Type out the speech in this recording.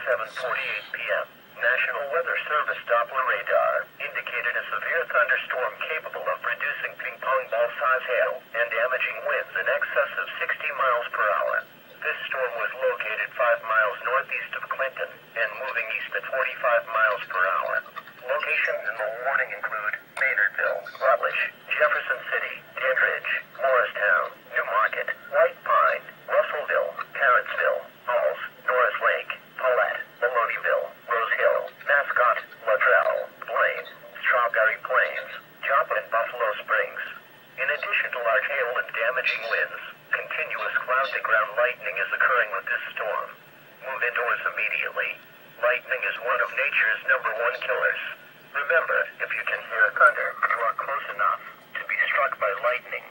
7:48 p.m. National Weather Service Doppler radar indicated a severe thunderstorm capable of producing ping-pong ball-size hail and damaging winds in excess of 60 miles per hour. This storm was located 5 miles northeast of Clinton and moving east at 45 miles per hour. Locations in the warning include Maynardville, Rutledge, Jefferson City, Dandridge, Morristown, New Market, White Pine, Russellville, Carrotsville, Halls, Norris Lake, Paulette, Maloneyville, Rose Hill, Mascot, Luttrell, Blaine, Strawberry Plains, Joplin, Buffalo Springs. In addition to large hail and damaging winds, continuous cloud-to-ground lightning is occurring with this storm. Move indoors immediately. Lightning is one of nature's #1 killers. Remember, if you can hear thunder, you are close enough to be struck by lightning.